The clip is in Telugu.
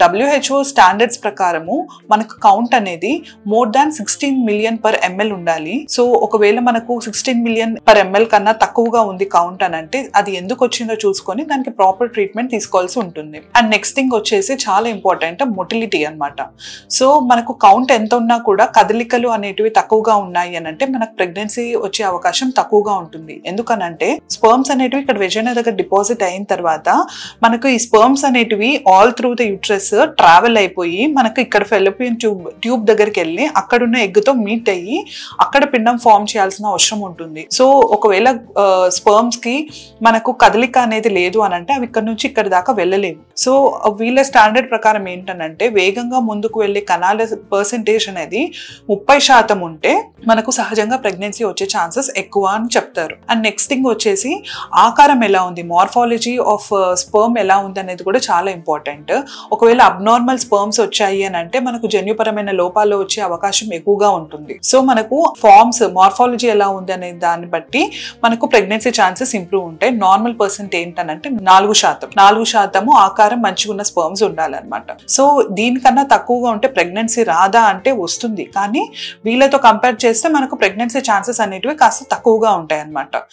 WHO స్టాండర్డ్స్ ప్రకారము మనకు కౌంట్ అనేది more than 16 million per ML ఉండాలి. సో ఒకవేళ మనకు 16 మిలియన్ పర్ ఎంఎల్ కన్నా తక్కువగా ఉంది కౌంట్ అని అంటే అది ఎందుకు వచ్చిందో చూసుకొని దానికి ప్రాపర్ ట్రీట్మెంట్ తీసుకోవాల్సి ఉంటుంది. అండ్ నెక్స్ట్ థింగ్ వచ్చేసి చాలా ఇంపార్టెంట్ మొటిలిటీ అన్నమాట. సో మనకు కౌంట్ ఎంత ఉన్నా కూడా కదలికలు అనేటివి తక్కువగా ఉన్నాయి అని అంటే మనకు ప్రెగ్నెన్సీ వచ్చే అవకాశం తక్కువగా ఉంటుంది. ఎందుకనంటే స్పర్మ్స్ అనేటివి ఇక్కడ వెజైనా దగ్గర డిపాజిట్ అయిన తర్వాత మనకు ఈ స్పర్మ్స్ అనేటివి all through the uterus travel అయిపోయి మనకు ఇక్కడ ఫెలోపియన్ ట్యూబ్ దగ్గరికి వెళ్ళి అక్కడున్న ఎగ్ తో మీట్ అయ్యి అక్కడ పిండం ఫామ్ చేయాల్సిన అవసరం ఉంటుంది. సో ఒకవేళ స్పర్మ్స్ కి మనకు కదలిక అనేది లేదు అని అంటే అవి ఇక్కడ నుంచి ఇక్కడ దాకా వెళ్ళలేవు. సో వీళ్ళ స్టాండర్డ్ ప్రకారం ఏంటనంటే వేగంగా ముందుకు వెళ్ళే కణాల పర్సెంటేజ్ అనేది 30% ఉంటే మనకు సహజంగా ప్రెగ్నెన్సీ వచ్చే ఛాన్సెస్ ఎక్కువ అని చెప్తారు. అండ్ నెక్స్ట్ థింగ్ వచ్చేసి ఆకారం ఎలా ఉంది, మార్ఫాలజీ ఆఫ్ స్పర్మ్ ఎలా ఉంది అనేది కూడా చాలా ఇంపార్టెంట్. ఒకవేళ అబ్నార్మల్ స్పర్మ్స్ వచ్చాయి అని అంటే మనకు జన్యుపరమైన లోపాలు వచ్చే అవకాశం ఎక్కువగా ఉంటుంది. సో మనకు ఫార్మ్స్ మార్ఫాలజీ ఎలా ఉంది అనే దాన్ని బట్టి మనకు ప్రెగ్నెన్సీ ఛాన్సెస్ ఇంప్రూవ్ ఉంటాయి. నార్మల్ పర్సెంట్ ఏంటనంటే 4% ఆకారం మంచిగా ఉన్న స్పర్మ్స్ ఉండాలన్నమాట. సో దీనికన్నా తక్కువగా ఉంటే ప్రెగ్నెన్సీ రాదా అంటే వస్తుంది, కానీ వీళ్ళతో కంపేర్ చేస్తే మనకు ప్రెగ్నెన్సీ ఛాన్సెస్ అనేటివి కాస్త తక్కువగా ఉంటాయి అన్నమాట.